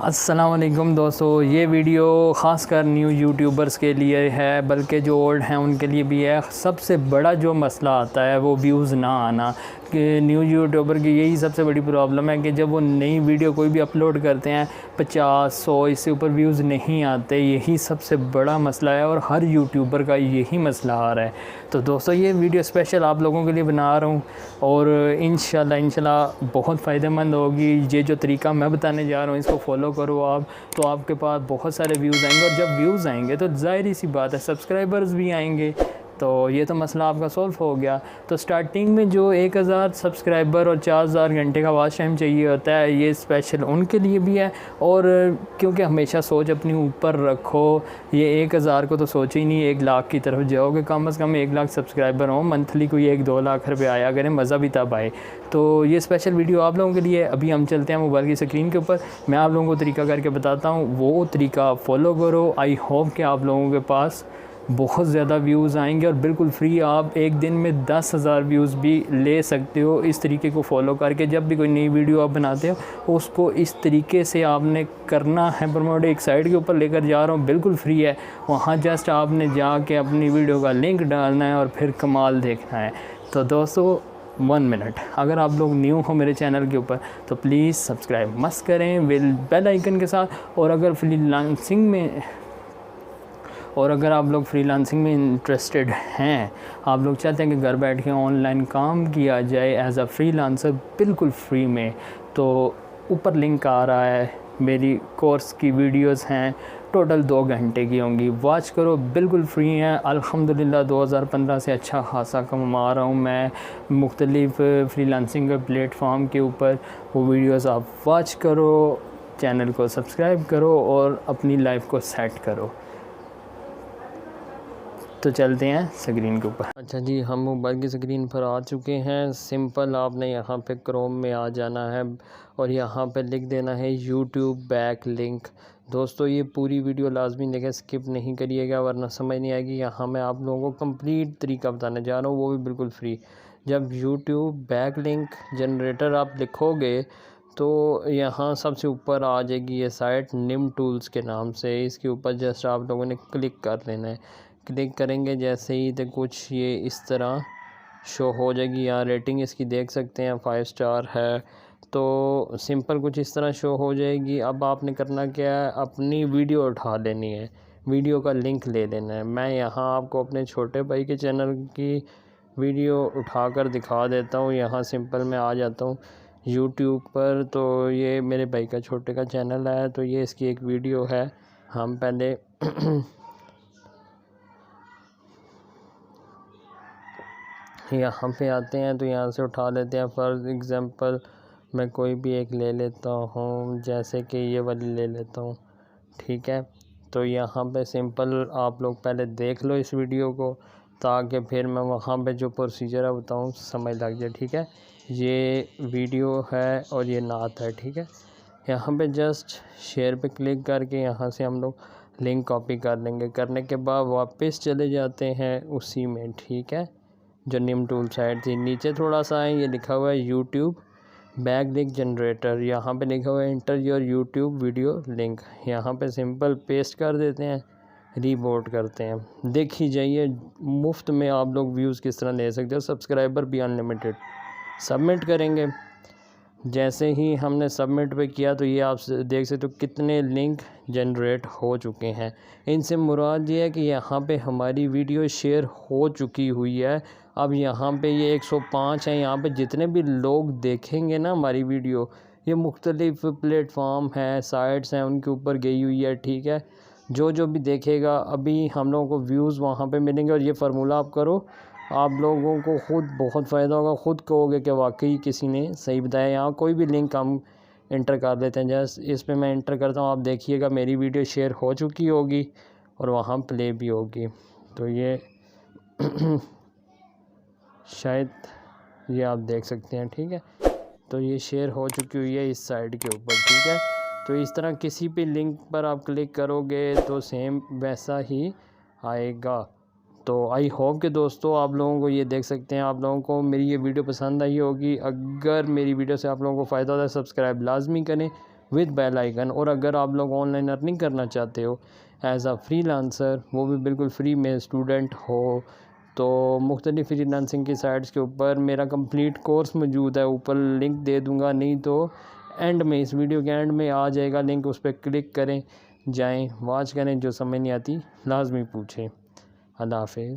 अस्सलाम वालेकुम दोस्तों, ये वीडियो ख़ासकर न्यू यूट्यूबर्स के लिए है, बल्कि जो ओल्ड हैं उनके लिए भी है। सबसे बड़ा जो मसला आता है वो व्यूज़ ना आना, कि न्यू यूट्यूबर की यही सबसे बड़ी प्रॉब्लम है कि जब वो नई वीडियो कोई भी अपलोड करते हैं 50-100 इससे ऊपर व्यूज़ नहीं आते। यही सबसे बड़ा मसला है और हर यूट्यूबर का यही मसला आ रहा है। तो दोस्तों ये वीडियो स्पेशल आप लोगों के लिए बना रहा हूँ और इंशाल्लाह बहुत फ़ायदेमंद होगी। ये जो तरीका मैं बताने जा रहा हूँ इसको फॉलो करो आप, तो आपके पास बहुत सारे व्यूज़ आएंगे और जब व्यूज़ आएंगे तो ज़ाहिर सी बात है सब्सक्राइबर्स भी आएंगे। तो ये तो मसला आपका सॉल्व हो गया। तो स्टार्टिंग में जो 1000 सब्सक्राइबर और 4000 घंटे का वॉच टाइम चाहिए होता है, ये स्पेशल उनके लिए भी है। और क्योंकि हमेशा सोच अपनी ऊपर रखो, ये 1000 को तो सोचो ही नहीं, 1 लाख की तरफ जाओगे। कम से कम 1 लाख सब्सक्राइबर हो, मंथली कोई 1-2 लाख रुपये आया करें, मज़ा भी तब आए। तो ये स्पेशल वीडियो आप लोगों के लिए। अभी हम चलते हैं मोबाइल की स्क्रीन के ऊपर, मैं आप लोगों को तरीका करके बताता हूँ, वो तरीका फॉलो करो। आई होप कि आप लोगों के पास बहुत ज़्यादा व्यूज़ आएंगे और बिल्कुल फ्री आप एक दिन में 10,000 व्यूज़ भी ले सकते हो इस तरीके को फॉलो करके। जब भी कोई नई वीडियो आप बनाते हो उसको इस तरीके से आपने करना है प्रमोट। एक साइट के ऊपर लेकर जा रहा हूँ, बिल्कुल फ्री है, वहाँ जस्ट आपने जाके अपनी वीडियो का लिंक डालना है और फिर कमाल देखना है। तो दोस्तों 1 मिनट, अगर आप लोग न्यू हो मेरे चैनल के ऊपर तो प्लीज़ सब्सक्राइब मस्त करें बेल आइकन के साथ। और अगर आप लोग फ्रीलांसिंग में इंटरेस्टेड हैं, आप लोग चाहते हैं कि घर बैठ के ऑनलाइन काम किया जाए एज अ फ्रीलांसर बिल्कुल फ्री में, तो ऊपर लिंक आ रहा है। मेरी कोर्स की वीडियोस हैं, टोटल 2 घंटे की होंगी, वॉच करो, बिल्कुल फ्री हैं। अल्हम्दुलिल्लाह 2015 से अच्छा खासा कमा रहा हूँ मैं मुख्तलिफ़ फ्रीलांसिंग के प्लेटफॉर्म के ऊपर। वो वीडियोस आप वॉच करो, चैनल को सब्सक्राइब करो और अपनी लाइफ को सेट करो। तो चलते हैं स्क्रीन के ऊपर। अच्छा जी, हम मोबाइल की स्क्रीन पर आ चुके हैं। सिंपल आपने यहाँ पे क्रोम में आ जाना है और यहाँ पे लिख देना है यूट्यूब बैक लिंक। दोस्तों ये पूरी वीडियो लाजमी देखें, स्किप नहीं करिएगा वरना समझ नहीं आएगी। यहाँ मैं आप लोगों को कंप्लीट तरीका बताने जा रहा हूँ, वो भी बिल्कुल फ्री। जब यूट्यूब बैक लिंक जनरेटर आप लिखोगे तो यहाँ सबसे ऊपर आ जाएगी ये साइट निम टूल्स के नाम से। इसके ऊपर जस्ट आप लोगों ने क्लिक कर लेना है। क्लिक करेंगे जैसे ही तो कुछ ये इस तरह शो हो जाएगी। यहाँ रेटिंग इसकी देख सकते हैं 5 स्टार है। तो सिंपल कुछ इस तरह शो हो जाएगी। अब आपने करना क्या है, अपनी वीडियो उठा लेनी है, वीडियो का लिंक ले लेना है। मैं यहाँ आपको अपने छोटे भाई के चैनल की वीडियो उठाकर दिखा देता हूँ। यहाँ सिंपल मैं आ जाता हूँ यूट्यूब पर, तो ये मेरे भाई का छोटे का चैनल है, तो ये इसकी एक वीडियो है। हम पहले यहाँ पे आते हैं तो यहाँ से उठा लेते हैं। फॉर एग्ज़ाम्पल मैं कोई भी एक ले लेता हूँ, जैसे कि ये वाली ले लेता हूँ, ठीक है। तो यहाँ पे सिंपल आप लोग पहले देख लो इस वीडियो को, ताकि फिर मैं वहाँ पे जो प्रोसीजर है बताऊँ समझ लग जाए, ठीक है। ये वीडियो है और ये नात है, ठीक है। यहाँ पे जस्ट शेयर पे क्लिक करके यहाँ से हम लोग लिंक कॉपी कर लेंगे। करने के बाद वापस चले जाते हैं उसी में, ठीक है, जो निम टूल साइट थी। नीचे थोड़ा सा है, ये लिखा हुआ है यूट्यूब बैक लिंक जनरेटर। यहाँ पे लिखा हुआ है inter your YouTube video link. यहाँ पे सिंपल पेस्ट कर देते हैं, रीपोर्ट करते हैं। देखी जाइए मुफ्त में आप लोग व्यूज़ किस तरह ले सकते हो, सब्सक्राइबर भी अनलिमिटेड। सबमिट करेंगे। जैसे ही हमने सबमिट पे किया तो ये आप देख सकते हो कितने लिंक जनरेट हो चुके हैं। इनसे मुराद ये है कि यहाँ पे हमारी वीडियो शेयर हो चुकी हुई है। अब यहाँ पे ये 105 है। यहाँ पे जितने भी लोग देखेंगे ना हमारी वीडियो, ये मुख्तलिफ़ प्लेटफॉर्म हैं, साइट्स हैं, उनके ऊपर गई हुई है, ठीक है। जो भी देखेगा अभी हम लोगों को व्यूज़ वहाँ पे मिलेंगे। और ये फार्मूला आप करो, आप लोगों को ख़ुद बहुत फ़ायदा होगा। ख़ुद कहोगे कि वाकई किसी ने सही बताया। यहाँ कोई भी लिंक हम इंटर कर लेते हैं, जस्ट इस पे मैं इंटर करता हूँ। आप देखिएगा मेरी वीडियो शेयर हो चुकी होगी और वहाँ प्ले भी होगी। तो ये शायद ये आप देख सकते हैं, ठीक है। तो ये शेयर हो चुकी हुई है इस साइड के ऊपर, ठीक है। तो इस तरह किसी भी लिंक पर आप क्लिक करोगे तो सेम वैसा ही आएगा। तो आई होप कि दोस्तों आप लोगों को ये देख सकते हैं, आप लोगों को मेरी ये वीडियो पसंद आई होगी। अगर मेरी वीडियो से आप लोगों को फ़ायदा होता है, सब्सक्राइब लाजमी करें, विद बेल आइकन। और अगर आप लोग ऑनलाइन अर्निंग करना चाहते हो एज़ अ फ्रीलांसर, वो भी बिल्कुल फ्री में, स्टूडेंट हो, तो मुख्तलिफ़ फ्रीलांसिंग की साइट्स के ऊपर मेरा कंप्लीट कोर्स मौजूद है। ऊपर लिंक दे दूँगा, नहीं तो एंड में, इस वीडियो के एंड में आ जाएगा लिंक, उस पर क्लिक करें, जाएं, वॉच करें। जो समझ नहीं आती लाजमी पूछें। अल्लाह हाफ़िज़।